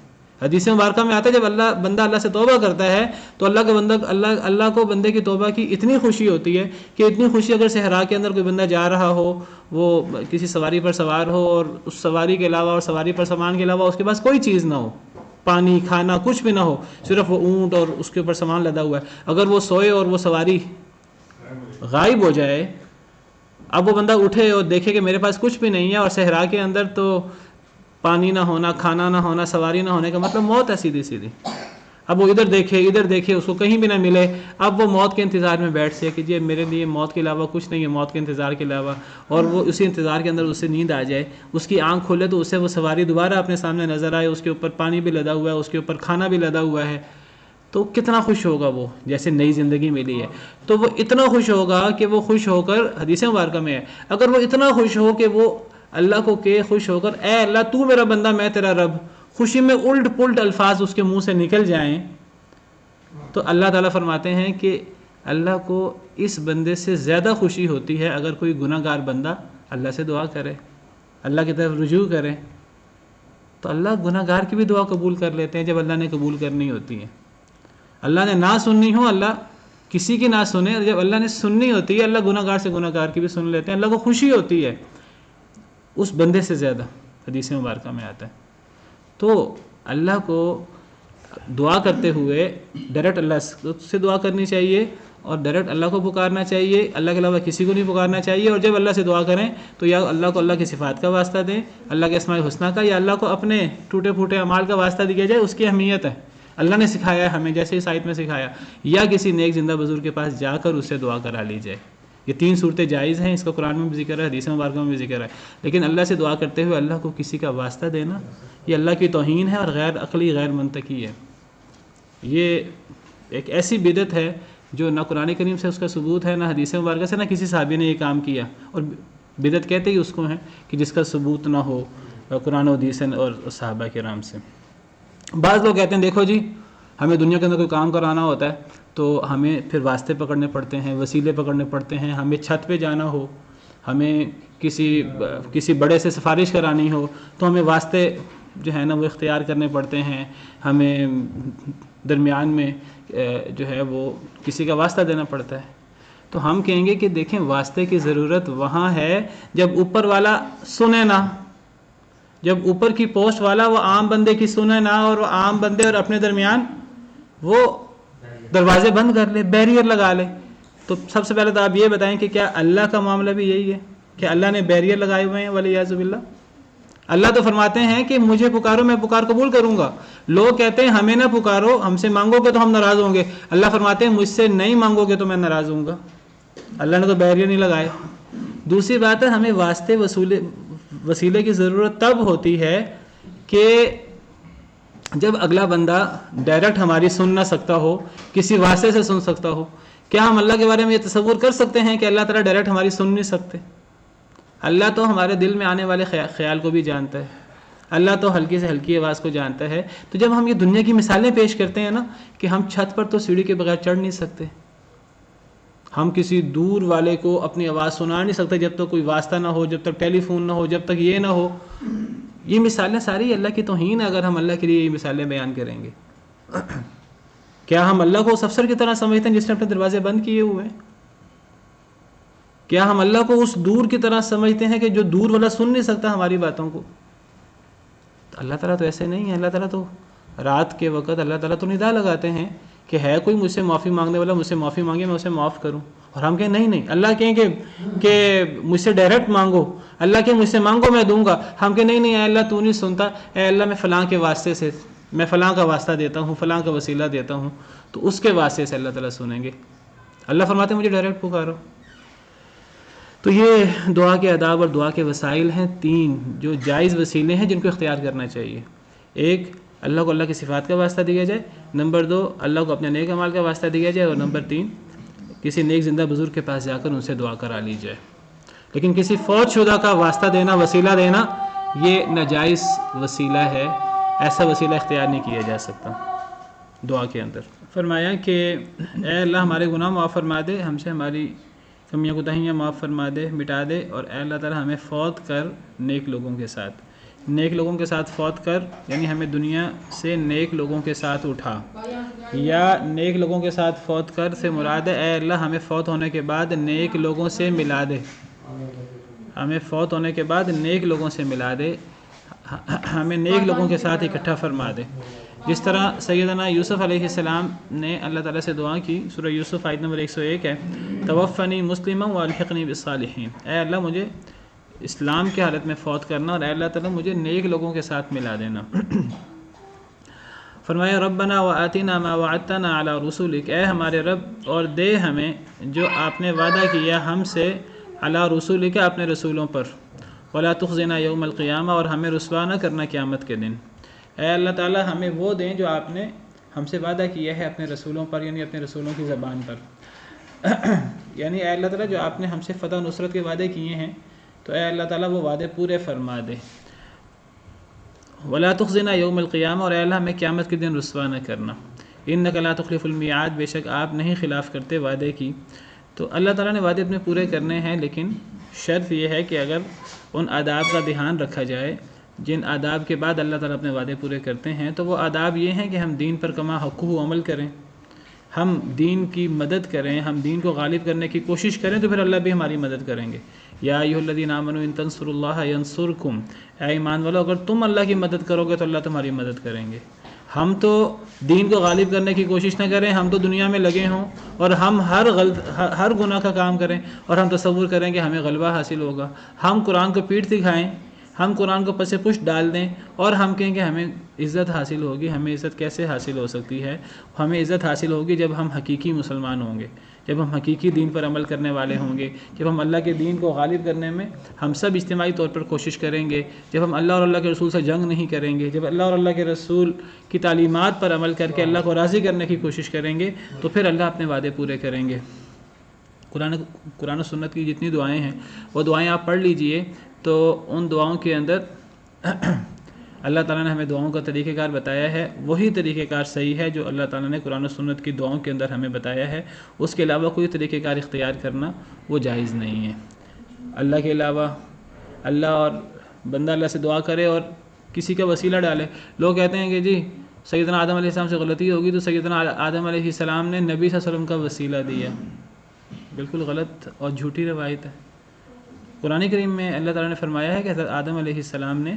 حدیث مبارکہ میں آتا ہے جب بندہ اللہ سے توبہ کرتا ہے تو اللہ کو بندے کی توبہ کی اتنی خوشی ہوتی ہے کہ اتنی خوشی اگر صحرا کے اندر کوئی بندہ جا رہا ہو، وہ کسی سواری پر سوار ہو اور اس سواری کے علاوہ اور سواری پر سامان کے علاوہ اس کے پاس کوئی چیز نہ ہو، پانی کھانا کچھ بھی نہ ہو، صرف وہ اونٹ اور اس کے اوپر سامان لدا ہوا ہے، اگر وہ سوئے اور وہ سواری غائب ہو جائے، اب وہ بندہ اٹھے اور دیکھے کہ میرے پاس کچھ بھی نہیں ہے، اور صحرا کے اندر تو پانی نہ ہونا، کھانا نہ ہونا، سواری نہ ہونے کا مطلب موت ہے سیدھی سیدھی۔ اب وہ ادھر دیکھے اس کو کہیں بھی نہ ملے، اب وہ موت کے انتظار میں بیٹھ سے کہ جی میرے لیے موت کے علاوہ کچھ نہیں ہے، موت کے انتظار کے علاوہ، اور وہ اسی انتظار کے اندر اسے نیند آ جائے، اس کی آنکھ کھولے تو اسے وہ سواری دوبارہ اپنے سامنے نظر آئے، اس کے اوپر پانی بھی لدا ہوا ہے، اس کے اوپر کھانا بھی لدا ہوا ہے، تو کتنا خوش ہوگا وہ، جیسے نئی زندگی ملی ہے۔ تو وہ اتنا خوش ہوگا کہ وہ خوش ہو کر، حدیث مبارکہ میں ہے، اگر وہ اتنا خوش ہو کہ وہ اللہ کو کہ خوش ہو کر اے اللہ تو میرا بندہ میں تیرا رب، خوشی میں الٹ پلٹ الفاظ اس کے منہ سے نکل جائیں، تو اللہ تعالیٰ فرماتے ہیں کہ اللہ کو اس بندے سے زیادہ خوشی ہوتی ہے اگر کوئی گناہ گار بندہ اللہ سے دعا کرے، اللہ کی طرف رجوع کرے۔ تو اللہ گناہ گار کی بھی دعا قبول کر لیتے ہیں جب اللہ نے قبول کرنی ہوتی ہے۔ اللہ نے نہ سننی ہو، اللہ کسی کی نہ سنے، اور جب اللہ نے سننی ہوتی ہے اللہ گناہ گار سے گناہ گار کی بھی سن لیتے ہیں، اللہ کو خوشی ہوتی ہے اس بندے سے زیادہ، حدیث مبارکہ میں آتا ہے۔ تو اللہ کو دعا کرتے ہوئے ڈائریکٹ اللہ سے دعا کرنی چاہیے، اور ڈائریکٹ اللہ کو پکارنا چاہیے، اللہ کے علاوہ کسی کو نہیں پکارنا چاہیے، اور جب اللہ سے دعا کریں تو یا اللہ کو اللہ کی صفات کا واسطہ دیں، اللہ کے اسماء الحسنیٰ کا، یا اللہ کو اپنے ٹوٹے پھوٹے اعمال کا واسطہ دیا جائے، اس کی اہمیت ہے، اللہ نے سکھایا ہے ہمیں جیسے اس آیت میں سکھایا، یا کسی نیک زندہ بزرگ کے پاس جا کر اس سے دعا کرا لی جائے۔ یہ تین صورتیں جائز ہیں، اس کا قرآن میں بھی ذکر ہے، حدیث مبارکہ میں بھی ذکر ہے، لیکن اللہ سے دعا کرتے ہوئے اللہ کو کسی کا واسطہ دینا یہ اللہ کی توہین ہے اور غیر عقلی، غیر منطقی ہے۔ یہ ایک ایسی بدعت ہے جو نہ قرآن کریم سے اس کا ثبوت ہے، نہ حدیث مبارکہ سے، نہ کسی صحابی نے یہ کام کیا، اور بدعت کہتے ہی اس کو ہیں کہ جس کا ثبوت نہ ہو قرآن و حدیث اور صحابہ کرام سے۔ بعض لوگ کہتے ہیں دیکھو جی ہمیں دنیا کے اندر کوئی کام کرانا ہوتا ہے تو ہمیں پھر واسطے پکڑنے پڑتے ہیں، وسیلے پکڑنے پڑتے ہیں، ہمیں چھت پہ جانا ہو، ہمیں کسی بڑے سے سفارش کرانی ہو تو ہمیں واسطے جو ہے نا وہ اختیار کرنے پڑتے ہیں، ہمیں درمیان میں جو ہے وہ کسی کا واسطہ دینا پڑتا ہے۔ تو ہم کہیں گے کہ دیکھیں واسطے کی ضرورت وہاں ہے جب اوپر والا سنے نہ، جب اوپر کی پوسٹ والا وہ عام بندے کی سنے نہ، اور وہ عام بندے اور اپنے درمیان وہ دروازے بند کر لے، بیریئر لگا لے۔ تو سب سے پہلے تو آپ یہ بتائیں کہ کیا اللہ کا معاملہ بھی یہی ہے کہ اللہ نے بیریئر لگائے ہوئے ہیں ولیعاذ باللہ؟ اللہ تو فرماتے ہیں کہ مجھے پکارو میں پکار قبول کروں گا، لوگ کہتے ہیں ہمیں نہ پکارو، ہم سے مانگو گے تو ہم ناراض ہوں گے، اللہ فرماتے ہیں مجھ سے نہیں مانگو گے تو میں ناراض ہوں گا۔ اللہ نے تو بیریئر نہیں لگائے۔ دوسری بات ہے ہمیں واسطے وسیلے کی ضرورت تب ہوتی ہے کہ جب اگلا بندہ ڈائریکٹ ہماری سن نہ سکتا ہو، کسی واسطے سے سن سکتا ہو۔ کیا ہم اللہ کے بارے میں یہ تصور کر سکتے ہیں کہ اللہ تعالیٰ ڈائریکٹ ہماری سن نہیں سکتے؟ اللہ تو ہمارے دل میں آنے والے خیال کو بھی جانتا ہے، اللہ تو ہلکی سے ہلکی آواز کو جانتا ہے۔ تو جب ہم یہ دنیا کی مثالیں پیش کرتے ہیں نا کہ ہم چھت پر تو سیڑھی کے بغیر چڑھ نہیں سکتے، ہم کسی دور والے کو اپنی آواز سنا نہیں سکتے جب تک کوئی واسطہ نہ ہو، جب تک ٹیلی فون نہ ہو، جب تک یہ نہ ہو، یہ مثالیں ساری اللہ کی توہین ہے اگر ہم اللہ کے لیے یہ مثالیں بیان کریں گے۔ کیا ہم اللہ کو اس افسر کی طرح سمجھتے ہیں جس نے اپنے دروازے بند کیے ہوئے ہیں؟ کیا ہم اللہ کو اس دور کی طرح سمجھتے ہیں کہ جو دور والا سن نہیں سکتا ہماری باتوں کو؟ تو اللہ تعالیٰ تو ایسے نہیں ہے۔ اللہ تعالیٰ تو رات کے وقت اللہ تعالیٰ تو ندا لگاتے ہیں کہ ہے کوئی مجھ سے معافی مانگنے والا، مجھ سے معافی مانگے میں اسے معاف کروں، اور ہم کہیں نہیں، اللہ کہیں کہ مجھ سے ڈائریکٹ مانگو، اللہ کہ مجھ سے مانگو میں دوں گا، ہم کہیں نہیں اے اللہ تو نہیں سنتا، اے اللہ میں فلاں کے واسطے سے، میں فلاں کا واسطہ دیتا ہوں، فلاں کا وسیلہ دیتا ہوں، تو اس کے واسطے سے اللہ تعالیٰ سنیں گے۔ اللہ فرماتے ہیں مجھے ڈائریکٹ پکارو۔ تو یہ دعا کے آداب اور دعا کے وسائل ہیں تین جو جائز وسیلے ہیں جن کو اختیار کرنا چاہیے۔ ایک، اللہ کو اللہ کی صفات کا واسطہ دیا جائے، نمبر دو، اللہ کو اپنے نیک اعمال کا واسطہ دیا جائے، اور نمبر تین، کسی نیک زندہ بزرگ کے پاس جا کر ان سے دعا کرا لی جائے۔ لیکن کسی فوت شدہ کا واسطہ دینا، وسیلہ دینا، یہ ناجائز وسیلہ ہے، ایسا وسیلہ اختیار نہیں کیا جا سکتا دعا کے اندر۔ فرمایا کہ اے اللہ ہمارے گناہ معاف فرما دے، ہم سے ہماری کمیاں کوتاہیاں معاف فرما دے، مٹا دے، اور اے اللہ تعالی ہمیں فوت کر نیک لوگوں کے ساتھ، نیک لوگوں کے ساتھ فوت کر، یعنی ہمیں دنیا سے نیک لوگوں کے ساتھ اٹھا، یا نیک لوگوں کے ساتھ فوت کر سے مراد ہے اے اللہ ہمیں فوت ہونے کے بعد نیک لوگوں سے ملا دے، ہمیں فوت ہونے کے بعد نیک لوگوں سے ملا دے، ہمیں نیک لوگوں کے ساتھ اکٹھا فرما دے۔ جس طرح سیدنا یوسف علیہ السلام نے اللہ تعالیٰ سے دعا کی، سورہ یوسف آیت نمبر 101 ہے، توفنی مسلما والحقنی بالصالحین، اے اللہ مجھے اسلام کی حالت میں فوت کرنا، اور اے اللہ تعالیٰ مجھے نیک لوگوں کے ساتھ ملا دینا۔ فرمایا ربنا وآتنا ما وعدتنا علی رسولک، اے ہمارے رب اور دے ہمیں جو آپ نے وعدہ کیا ہم سے علی رسولک، اپنے رسولوں پر، ولا تخزنا یوم القیامہ، اور ہمیں رسوا نہ کرنا قیامت کے دن۔ اے اللہ تعالیٰ ہمیں وہ دیں جو آپ نے ہم سے وعدہ کیا ہے اپنے رسولوں پر، یعنی اپنے رسولوں کی زبان پر یعنی اے اللہ تعالیٰ جو آپ نے ہم سے فتح نصرت کے وعدے کیے ہیں تو اے اللہ تعالیٰ وہ وعدے پورے فرما دے۔ ولا تخزنا یوم القیامہ، اور اے اللہ ہمیں قیامت کے دن رسوا نہ کرنا۔ انک لا تخلف المیعاد، بے شک آپ نہیں خلاف کرتے وعدے کی۔ تو اللہ تعالیٰ نے وعدے اپنے پورے کرنے ہیں، لیکن شرط یہ ہے کہ اگر ان آداب کا دھیان رکھا جائے جن آداب کے بعد اللہ تعالیٰ اپنے وعدے پورے کرتے ہیں، تو وہ آداب یہ ہیں کہ ہم دین پر کما حقہ عمل کریں، ہم دین کی مدد کریں، ہم دین کو غالب کرنے کی کوشش کریں، تو پھر اللہ بھی ہماری مدد کریں گے۔ یا ایھا الذین آمنوا ان تنصروا اللہ ینصرکم، اے ایمان والو اگر تم اللہ کی مدد کرو گے تو اللہ تمہاری مدد کریں گے۔ ہم تو دین کو غالب کرنے کی کوشش نہ کریں، ہم تو دنیا میں لگے ہوں اور ہم ہر گناہ کا کام کریں اور ہم تصور کریں کہ ہمیں غلبہ حاصل ہوگا، ہم قرآن کو پیٹھ دکھائیں، ہم قرآن کو پس پشت ڈال دیں اور ہم کہیں کہ ہمیں عزت حاصل ہوگی۔ ہمیں عزت کیسے حاصل ہو سکتی ہے؟ ہمیں عزت حاصل ہوگی جب ہم حقیقی مسلمان ہوں گے، جب ہم حقیقی دین پر عمل کرنے والے ہوں گے، جب ہم اللہ کے دین کو غالب کرنے میں ہم سب اجتماعی طور پر کوشش کریں گے، جب ہم اللہ اور اللہ کے رسول سے جنگ نہیں کریں گے، جب اللہ اور اللہ کے رسول کی تعلیمات پر عمل کر کے اللہ کو راضی کرنے کی کوشش کریں گے، تو پھر اللہ اپنے وعدے پورے کریں گے۔ قرآن و سنت کی جتنی دعائیں ہیں وہ دعائیں آپ پڑھ لیجئے، تو ان دعاؤں کے اندر اللہ تعالیٰ نے ہمیں دعاؤں کا طریقہ کار بتایا ہے، وہی طریقہ کار صحیح ہے جو اللہ تعالیٰ نے قرآن و سنت کی دعاؤں کے اندر ہمیں بتایا ہے۔ اس کے علاوہ کوئی طریقہ کار اختیار کرنا وہ جائز نہیں ہے۔ اللہ کے علاوہ اللہ اور بندہ اللہ سے دعا کرے اور کسی کا وسیلہ ڈالے۔ لوگ کہتے ہیں کہ جی سیدنا آدم علیہ السلام سے غلطی ہوگی تو سیدنا آدم علیہ السلام نے نبی صلی اللہ علیہ وسلم کا وسیلہ دیا۔ بالکل غلط اور جھوٹی روایت ہے۔ قرآن کریم میں اللہ تعالیٰ نے فرمایا ہے کہ حضرت آدم علیہ السلام نے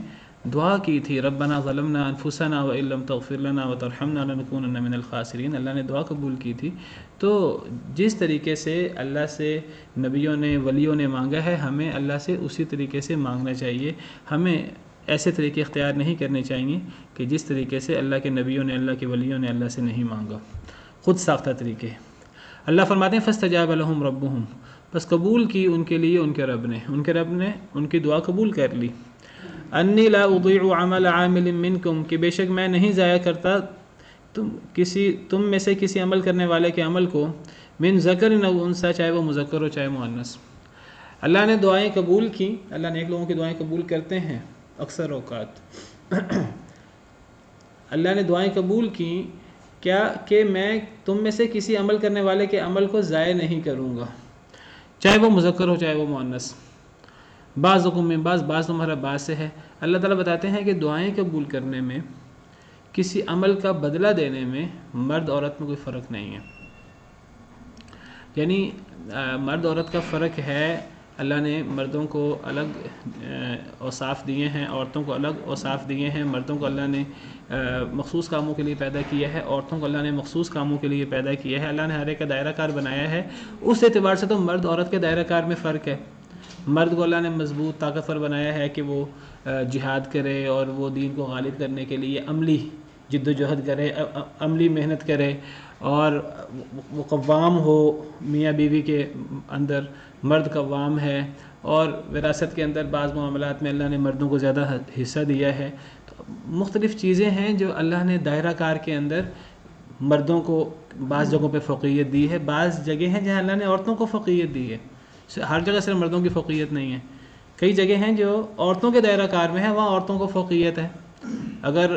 دعا کی تھی، ربنا ظلمنا انفسنا وان لم تغفر لنا وترحمنا لنکونن من الخاسرین، اللہ نے دعا قبول کی تھی۔ تو جس طریقے سے اللہ سے نبیوں نے ولیوں نے مانگا ہے، ہمیں اللہ سے اسی طریقے سے مانگنا چاہیے۔ ہمیں ایسے طریقے اختیار نہیں کرنے چاہیے کہ جس طریقے سے اللہ کے نبیوں نے اللہ کے ولیوں نے اللہ سے نہیں مانگا، خود ساختہ طریقے۔ اللہ فرماتے ہیں فاستجاب لهم ربهم، بس قبول کی ان کے لیے ان کے رب نے ان کی دعا قبول کر لی۔ انی لا اضیع عمل عامل منکم، کہ بے شک میں نہیں ضائع کرتا تم میں سے کسی عمل کرنے والے کے عمل کو، من ذکر او انثی، چاہے وہ مذکر ہو چاہے مؤنث۔ اللہ نے دعائیں قبول کی، اللہ نیک لوگوں کی دعائیں قبول کرتے ہیں اکثر اوقات۔ اللہ نے دعائیں قبول کی کیا کہ میں تم میں سے کسی عمل کرنے والے کے عمل کو ضائع نہیں کروں گا، چاہے وہ مذکر ہو چاہے وہ مؤنث۔ بعضکم من بعض تمہارا بعض سے ہے۔ اللہ تعالیٰ بتاتے ہیں کہ دعائیں قبول کرنے میں، کسی عمل کا بدلہ دینے میں مرد عورت میں کوئی فرق نہیں ہے۔ یعنی مرد عورت کا فرق ہے، اللہ نے مردوں کو الگ اوصاف دیے ہیں، عورتوں کو الگ اوصاف دیے ہیں۔ مردوں کو اللہ نے مخصوص کاموں کے لیے پیدا کیا ہے، عورتوں کو اللہ نے مخصوص کاموں کے لیے پیدا کیا ہے۔ اللہ نے ہر ایک کا دائرہ کار بنایا ہے، اس اعتبار سے تو مرد عورت کے دائرہ کار میں فرق ہے۔ مرد کو اللہ نے مضبوط طاقتور بنایا ہے کہ وہ جہاد کرے اور وہ دین کو غالب کرنے کے لیے عملی جد و جہد کرے، عملی محنت کرے، اور وہ قوام ہو میاں بیوی کے اندر، مرد قوام ہے۔ اور وراثت کے اندر بعض معاملات میں اللہ نے مردوں کو زیادہ حصہ دیا ہے۔ تو مختلف چیزیں ہیں جو اللہ نے دائرہ کار کے اندر مردوں کو بعض جگہوں پہ فوقیت دی ہے، بعض جگہ ہیں جہاں اللہ نے عورتوں کو فوقیت دی ہے۔ ہر جگہ صرف مردوں کی فوقیت نہیں ہے، کئی جگہ ہیں جو عورتوں کے دائرہ کار میں ہیں، وہاں عورتوں کو فوقیت ہے۔ اگر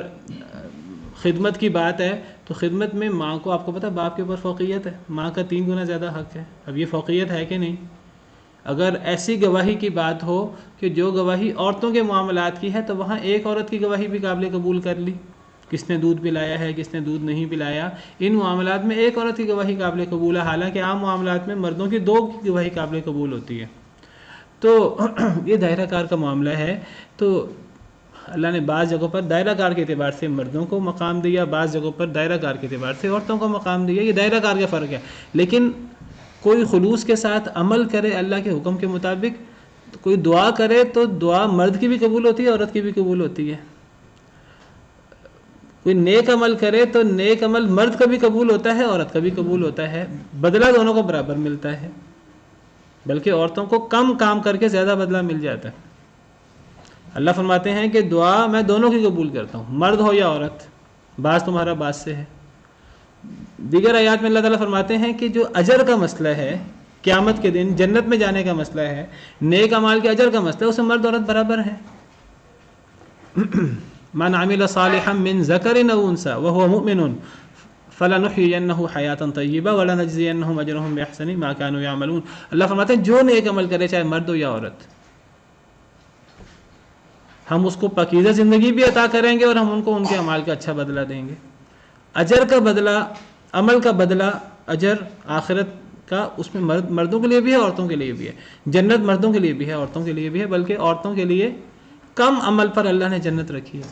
خدمت کی بات ہے تو خدمت میں ماں کو، آپ کو پتہ باپ کے اوپر فوقیت ہے، ماں کا 3 گنا زیادہ حق ہے۔ اب یہ فوقیت ہے کہ نہیں؟ اگر ایسی گواہی کی بات ہو کہ جو گواہی عورتوں کے معاملات کی ہے، تو وہاں ایک عورت کی گواہی بھی قابل قبول کر لی، کس نے دودھ پلایا ہے، کس نے دودھ نہیں پلایا، ان معاملات میں ایک عورت کی گواہی قابل قبول ہے، حالانکہ عام معاملات میں مردوں کی 2 کی گواہی قابل قبول ہوتی ہے۔ تو یہ دائرہ کار کا معاملہ ہے۔ تو اللہ نے بعض جگہوں پر دائرہ کار کے اعتبار سے مردوں کو مقام دیا، بعض جگہوں پر دائرہ کار کے اعتبار سے عورتوں کو مقام دیا، یہ دائرہ کار کا فرق ہے۔ لیکن کوئی خلوص کے ساتھ عمل کرے اللہ کے حکم کے مطابق، کوئی دعا کرے تو دعا مرد کی بھی قبول ہوتی ہے، عورت کی بھی قبول ہوتی ہے. کوئی نیک عمل کرے تو نیک عمل مرد کا بھی قبول ہوتا ہے، عورت کا بھی قبول ہوتا ہے، بدلہ دونوں کو برابر ملتا ہے، بلکہ عورتوں کو کم کام کر کے زیادہ بدلہ مل جاتا ہے. اللہ فرماتے ہیں کہ دعا میں دونوں کی قبول کرتا ہوں، مرد ہو یا عورت، بعض تمہارا بعض سے ہے. دیگر آیات میں اللہ تعالیٰ فرماتے ہیں کہ جو اجر کا مسئلہ ہے، قیامت کے دن جنت میں جانے کا مسئلہ ہے، نیک اعمال کے اجر کا مسئلہ ہے، اس میں مرد عورت برابر ہیں. من عمل صالحا من ذکر او انثى وهو مؤمن فلنحيينه حیاتا طیبہ ولنجزینهم اجرهم باحسن ما كانوا يعملون. اللہ فرماتے ہیں جو نیک عمل کرے چاہے مرد ہو یا عورت، ہم اس کو پاکیزہ زندگی بھی عطا کریں گے اور ہم ان کو ان کے اعمال کا اچھا بدلہ دیں گے. اجر کا بدلہ، عمل کا بدلہ، اجر آخرت کا، اس میں مردوں کے لیے بھی ہے، عورتوں کے لیے بھی ہے. جنت مردوں کے لیے بھی ہے، عورتوں کے لیے بھی ہے، بلکہ عورتوں کے لیے کم عمل پر اللہ نے جنت رکھی ہے.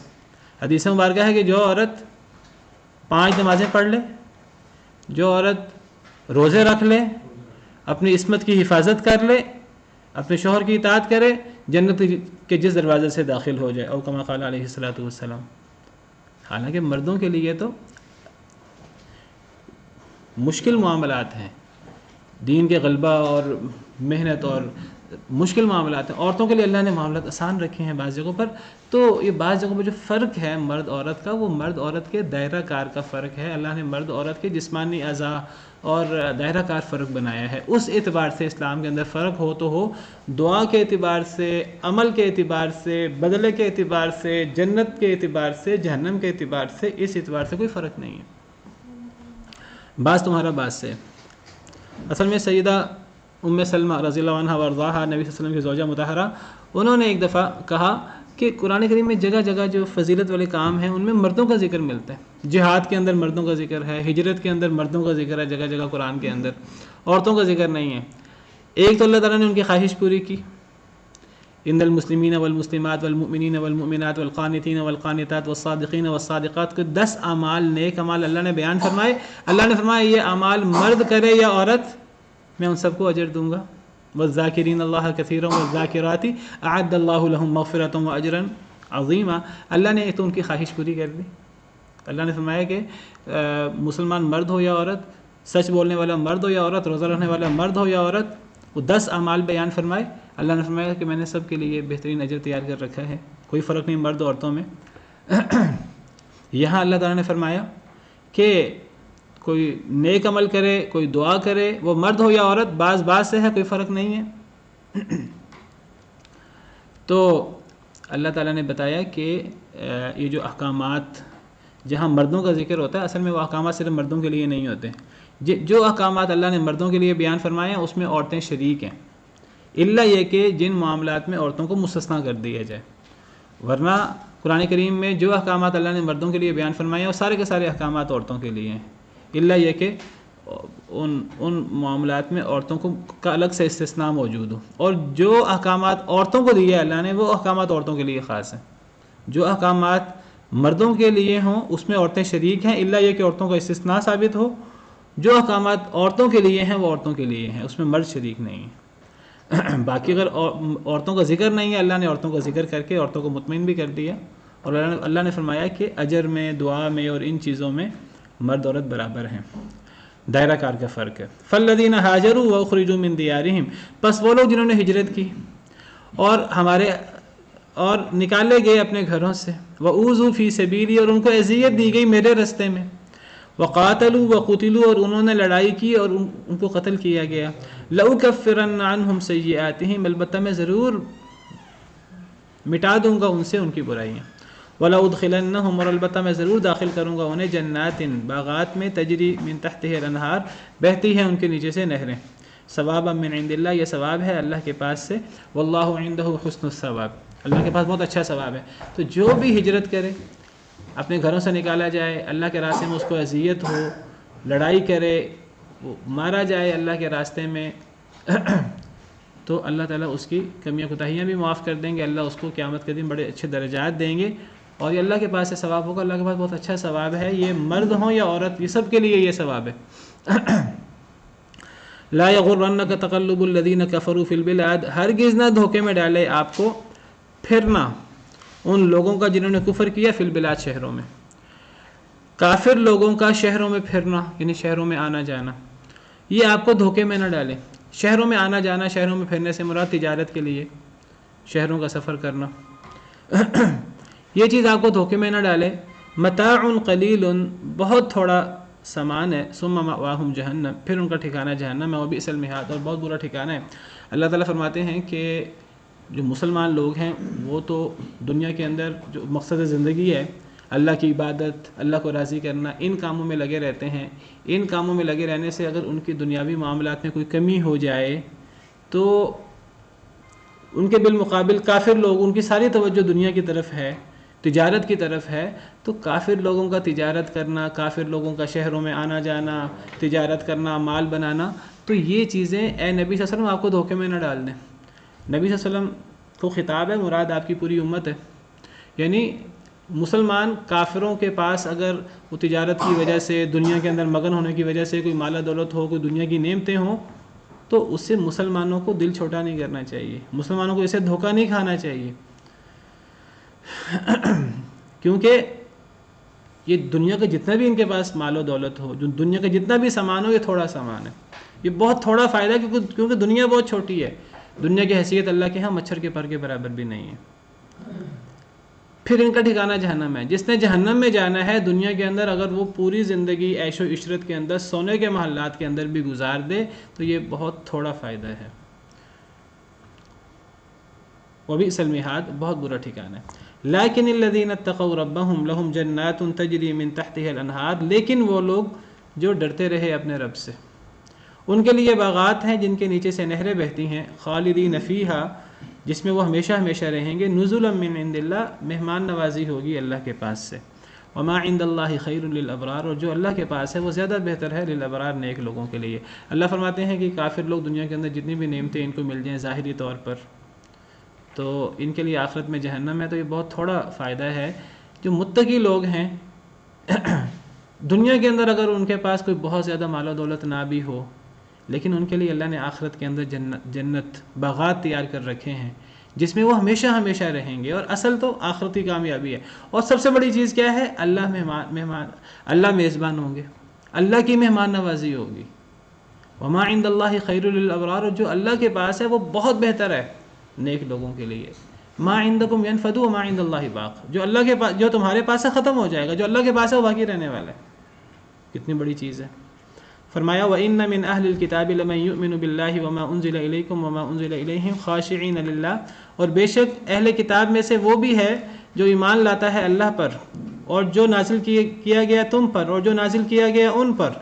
حدیث مبارکہ ہے کہ جو عورت 5 نمازیں پڑھ لے، جو عورت روزے رکھ لے، اپنی عصمت کی حفاظت کر لے، اپنے شوہر کی اطاعت کرے، جنت کے جس دروازے سے داخل ہو جائے، او کما قال علیہ الصلوۃ والسلام. حالانکہ مردوں کے لیے تو مشکل معاملات ہیں، دین کے غلبہ اور محنت اور مشکل معاملات ہیں. عورتوں کے لیے اللہ نے معاملات آسان رکھے ہیں بعض جگہوں پر. تو یہ بعض جگہوں پر جو فرق ہے مرد عورت کا، وہ مرد عورت کے دائرہ کار کا فرق ہے. اللہ نے مرد عورت کے جسمانی اعضاء اور دائرہ کار فرق بنایا ہے. اس اعتبار سے اسلام کے اندر فرق ہو تو ہو، دعا کے اعتبار سے، عمل کے اعتبار سے، بدلے کے اعتبار سے، جنت کے اعتبار سے، جہنم کے اعتبار سے، اس اعتبار سے کوئی فرق نہیں ہے. بعض تمہارا بعض سے. اصل میں سیدہ ام سلمہ رضی اللہ عنہ وارضاہا، نبی صلی اللہ علیہ وسلم کی زوجہ مطہرہ، انہوں نے ایک دفعہ کہا کہ قرآن کریم میں جگہ جگہ جو فضیلت والے کام ہیں ان میں مردوں کا ذکر ملتا ہے. جہاد کے اندر مردوں کا ذکر ہے، ہجرت کے اندر مردوں کا ذکر ہے جگہ جگہ قرآن کے اندر، عورتوں کا ذکر نہیں ہے. ایک تو اللہ تعالیٰ نے ان کی خواہش پوری کی، ان المسلمین والمسلمات والمؤمنین والمؤمنات والقانتین والقانتات والصادقین والصادقات کے 10 اعمال، نیک اعمال اللہ نے بیان فرمائے. اللہ نے فرمایا یہ اعمال مرد کرے یا عورت، میں ان سب کو اجر دوں گا. والذاکرین اللہ کثیرا والذاکرات اعد اللہ لهم مغفرۃ واجرا عظیما. اللہ نے تو ان کی خواہش پوری کر دی. اللہ نے فرمایا کہ مسلمان مرد ہو یا عورت، سچ بولنے والا مرد ہو یا عورت، روزہ رکھنے والا مرد ہو یا عورت، وہ 10 اعمال بیان فرمائے. اللہ نے فرمایا کہ میں نے سب کے لیے بہترین اجر تیار کر رکھا ہے، کوئی فرق نہیں مرد عورتوں میں. یہاں اللہ تعالیٰ نے فرمایا کہ کوئی نیک عمل کرے، کوئی دعا کرے، وہ مرد ہو یا عورت، بعض بعض سے ہے، کوئی فرق نہیں ہے. تو اللہ تعالیٰ نے بتایا کہ یہ جو احکامات جہاں مردوں کا ذکر ہوتا ہے، اصل میں وہ احکامات صرف مردوں کے لیے نہیں ہوتے. جو احکامات اللہ نے مردوں کے لیے بیان فرمائے ہیں اس میں عورتیں شریک ہیں، الا یہ کہ جن معاملات میں عورتوں کو مستثنیٰ کر دیا جائے. ورنہ قرآن کریم میں جو احکامات اللہ نے مردوں کے لیے بیان فرمائے ہیں وہ سارے کے سارے احکامات عورتوں کے لیے ہیں، الا یہ کہ ان معاملات میں عورتوں کا الگ سے استثناء موجود ہو. اور جو احکامات عورتوں کو دیے اللہ نے وہ احکامات عورتوں کے لیے خاص ہیں. جو احکامات مردوں کے لیے ہوں اس میں عورتیں شریک ہیں، الا یہ کہ عورتوں کا استثناء ثابت ہو. جو احکامات عورتوں کے لیے ہیں وہ عورتوں کے لیے ہیں، اس میں مرد شریک نہیں ہیں. باقی اگر عورتوں کا ذکر نہیں ہے، اللہ نے عورتوں کا ذکر کر کے عورتوں کو مطمئن بھی کر دیا. اور اللہ نے فرمایا کہ اجر میں، دعا میں اور ان چیزوں میں مرد عورت برابر ہیں. دائرہ کار کا فرق ہے. فالذین ہاجروا واخرجوا من دیارہم، پس وہ لوگ جنہوں نے ہجرت کی اور نکالے گئے اپنے گھروں سے، واوذوا فی سبیلی، اور ان کو اذیت دی گئی میرے رستے میں، وقاتلوا وقتلوا، اور انہوں نے لڑائی کی اور ان کو قتل کیا گیا. لأکفرن عنہم سیئاتہم، البتہ میں ضرور مٹا دوں گا ان سے ان کی برائیاں. وَلَأُدْخِلَنَّهُمْ، اور البتہ میں ضرور داخل کروں گا انہیں جنات، باغات میں، تجری من تحتها الانہار، بہتی ہیں ان کے نیچے سے نہریں. ثوابا من عند اللہ، یہ ثواب ہے اللہ کے پاس سے. واللہ عنده حسن الثواب، اللہ کے پاس بہت اچھا ثواب ہے. تو جو بھی ہجرت کرے، اپنے گھروں سے نکالا جائے، اللہ کے راستے میں اس کو اذیت ہو، لڑائی کرے، مارا جائے اللہ کے راستے میں، تو اللہ تعالیٰ اس کی کمیاں کوتاہیاں بھی معاف کر دیں گے. اللہ اس کو قیامت کے دن بڑے اچھے درجات دیں گے اور یہ اللہ کے پاس سے ثواب ہوگا. اللہ کے پاس بہت اچھا ثواب ہے. یہ مرد ہوں یا عورت، یہ سب کے لیے یہ ثواب ہے. لا یغرنک تقلب الذین کفروا فی البلاد، ہرگز نہ دھوکے میں ڈالے آپ کو پھرنا ان لوگوں کا جنہوں نے کفر کیا فی البلاد، شہروں میں، کافر لوگوں کا شہروں میں پھرنا یعنی شہروں میں آنا جانا، یہ آپ کو دھوکے میں نہ ڈالے۔ شہروں میں آنا جانا، شہروں میں پھرنے سے مراد تجارت کے لیے شہروں کا سفر کرنا، یہ چیز آپ کو دھوکے میں نہ ڈالے۔ متاع قلیل، بہت تھوڑا سامان ہے، ثم مأواہم جہنم، پھر ان کا ٹھکانہ جہنم ہے، وبئس المہاد، اور بہت برا ٹھکانہ ہے۔ اللہ تعالیٰ فرماتے ہیں کہ جو مسلمان لوگ ہیں وہ تو دنیا کے اندر جو مقصد زندگی ہے اللہ کی عبادت، اللہ کو راضی کرنا، ان کاموں میں لگے رہتے ہیں۔ ان کاموں میں لگے رہنے سے اگر ان کی دنیاوی معاملات میں کوئی کمی ہو جائے تو ان کے بالمقابل کافر لوگ، ان کی ساری توجہ دنیا کی طرف ہے، تجارت کی طرف ہے، تو کافر لوگوں کا تجارت کرنا، کافر لوگوں کا شہروں میں آنا جانا، تجارت کرنا، مال بنانا، تو یہ چیزیں اے نبی صلی اللہ علیہ وسلم آپ کو دھوکے میں نہ ڈال دیں۔ نبی صلی اللہ علیہ وسلم کو خطاب ہے، مراد آپ کی پوری امت ہے، یعنی مسلمان کافروں کے پاس اگر وہ تجارت کی وجہ سے، دنیا کے اندر مگن ہونے کی وجہ سے کوئی مال دولت ہو، کوئی دنیا کی نعمتیں ہوں، تو اس سے مسلمانوں کو دل چھوٹا نہیں کرنا چاہیے، مسلمانوں کو اسے دھوکہ نہیں کھانا چاہیے، کیونکہ یہ دنیا کا جتنا بھی ان کے پاس مال و دولت ہو، جو دنیا کا جتنا بھی سامان ہو، یہ تھوڑا سامان ہے، یہ بہت تھوڑا فائدہ ہے، کیونکہ دنیا بہت چھوٹی ہے، دنیا کی حیثیت اللہ کے ہاں مچھر کے پر کے برابر بھی نہیں ہے۔ پھر ان کا ٹھکانہ جہنم ہے۔ جس نے جہنم میں جانا ہے دنیا کے اندر، اگر وہ پوری زندگی عیش و عشرت کے اندر، سونے کے محلات کے اندر بھی گزار دے تو یہ بہت تھوڑا فائدہ ہے، وبئس المہاد، بہت برا ٹھکانہ ہے۔ لیکن الذین اتقوا ربہم لہم جنات تجری من تحتها الانہار، لیکن وہ لوگ جو ڈرتے رہے اپنے رب سے، ان کے لیے باغات ہیں جن کے نیچے سے نہریں بہتی ہیں، خالدین فیہا، جس میں وہ ہمیشہ ہمیشہ رہیں گے، نزلا من عند اللہ، مہمان نوازی ہوگی اللہ کے پاس سے، وما عند اللہ خیر للابرار، اور جو اللہ کے پاس ہے وہ زیادہ بہتر ہے للابرار، نیک لوگوں کے لیے۔ اللہ فرماتے ہیں کہ کافر لوگ دنیا کے اندر جتنی بھی نعمتیں ان کو مل جائیں ظاہری طور پر، تو ان کے لیے آخرت میں جہنم ہے، تو یہ بہت تھوڑا فائدہ ہے۔ جو متقی لوگ ہیں دنیا کے اندر اگر ان کے پاس کوئی بہت زیادہ مال و دولت نہ بھی ہو، لیکن ان کے لیے اللہ نے آخرت کے اندر جنت باغات تیار کر رکھے ہیں جس میں وہ ہمیشہ ہمیشہ رہیں گے، اور اصل تو آخرتی کامیابی ہے۔ اور سب سے بڑی چیز کیا ہے؟ اللہ میزبان ہوں گے، اللہ کی مہمان نوازی ہوگی۔ وما عند اللہ خیر للابرار، اور جو اللہ کے پاس ہے وہ بہت بہتر ہے نیک لوگوں کے لیے۔ ما عندکم ینفد وما عند اللہ باق، جو اللہ کے پاس، جو تمہارے پاس ہے ختم ہو جائے گا، جو اللہ کے پاس ہے وہ باقی رہنے والا ہے۔ کتنی بڑی چیز ہے۔ فرمایا وَإِنَّ مِنْ أَهْلِ الْكِتَابِ لَمَنْ يُؤْمِنُ بِاللَّهِ وَمَا أُنزِلَ إِلَيْكُمْ وَمَا أُنزِلَ إِلَيْهِمْ خَاشِعِينَ لِلَّهِ، اور بے شک اہل کتاب میں سے وہ بھی ہے جو ایمان لاتا ہے اللہ پر اور جو نازل کیا گیا تم پر اور جو نازل کیا گیا ان پر،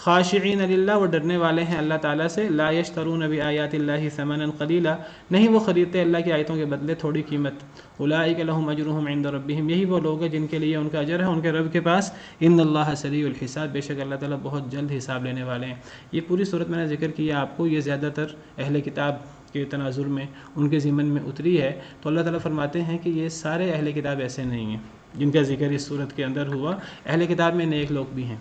خاشعین للہ، وہ ڈرنے والے ہیں اللہ تعالیٰ سے، لا یشترون بآیات اللہ ثمنا قلیلا، نہیں وہ خریدتے اللہ کی آیتوں کے بدلے تھوڑی قیمت، اولئک لہم اجرہم عند ربہم، یہی وہ لوگ ہیں جن کے لیے ان کا اجر ہے ان کے رب کے پاس، ان اللہ سریع الحساب، بے شک اللہ تعالیٰ بہت جلد حساب لینے والے ہیں۔ یہ پوری صورت میں نے ذکر کیا آپ کو، یہ زیادہ تر اہل کتاب کے تناظر میں ان کے ضمن میں اتری ہے، تو اللہ تعالیٰ فرماتے ہیں کہ یہ سارے اہل کتاب ایسے نہیں ہیں جن کا ذکر اس صورت کے اندر ہوا، اہل کتاب میں نیک لوگ بھی ہیں۔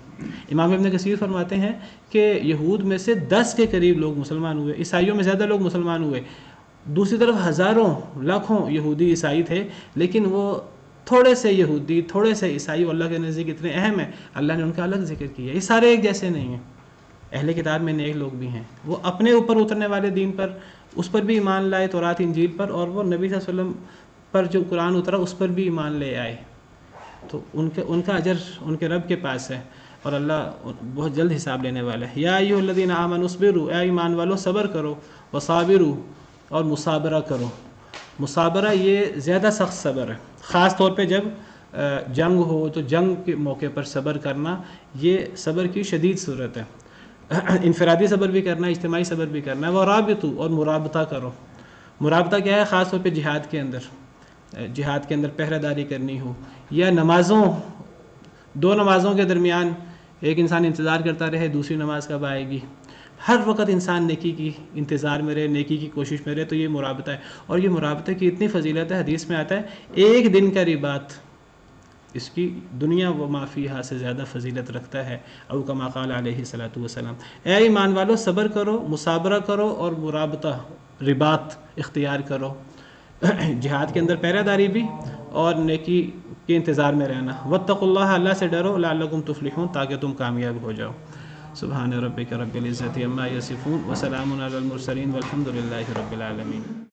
امام ابن کثیر فرماتے ہیں کہ یہود میں سے 10 کے قریب لوگ مسلمان ہوئے، عیسائیوں میں زیادہ لوگ مسلمان ہوئے، دوسری طرف ہزاروں لاکھوں یہودی عیسائی تھے، لیکن وہ تھوڑے سے یہودی، تھوڑے سے عیسائی اللہ کے نزدیک اتنے اہم ہیں، اللہ نے ان کا الگ ذکر کیا۔ یہ سارے ایک جیسے نہیں ہیں، اہل کتاب میں نیک لوگ بھی ہیں، وہ اپنے اوپر اترنے والے دین پر، اس پر بھی ایمان لائے، تورات انجیل پر، اور وہ نبی صلی اللہ علیہ وسلم پر جو قرآن اترا اس پر بھی ایمان لے آئے، تو ان کا اجر ان کے رب کے پاس ہے، اور اللہ بہت جلد حساب لینے والا ہے۔ یا ایھا الذین آمنوا اصبروا، اے ایمان والو صبر کرو، وصابروا، اور مصابرہ کرو۔ مصابرہ یہ زیادہ سخت صبر ہے، خاص طور پہ جب جنگ ہو تو جنگ کے موقع پر صبر کرنا، یہ صبر کی شدید صورت ہے۔ انفرادی صبر بھی کرنا ہے، اجتماعی صبر بھی کرنا ہے۔ ورابطوا، اور مرابطہ کرو۔ مرابطہ کیا ہے؟ خاص طور پہ جہاد کے اندر پہرہ داری کرنی ہو، یا دو نمازوں کے درمیان ایک انسان انتظار کرتا رہے دوسری نماز کب آئے گی، ہر وقت انسان نیکی کی انتظار میں رہے، نیکی کی کوشش میں رہے، تو یہ مرابطہ ہے۔ اور یہ مرابطے کی اتنی فضیلت ہے، حدیث میں آتا ہے ایک دن کا رباط اس کی دنیا و ما فیہا سے زیادہ فضیلت رکھتا ہے، او کما قال علیہ الصلوۃ والسلام۔ اے ایمان والو، صبر کرو، مصابرہ کرو اور مرابطہ، رباط اختیار کرو، جہاد کے اندر پہرہ داری بھی اور نیکی کے انتظار میں رہنا۔ واتقوا اللہ، اللہ سے ڈرو، لعلکم تفلحون، تاکہ تم کامیاب ہو جاؤ۔ سبحان ربک رب العزۃ عما یصفون وسلام علی المرسلین والحمد للہ رب العالمین۔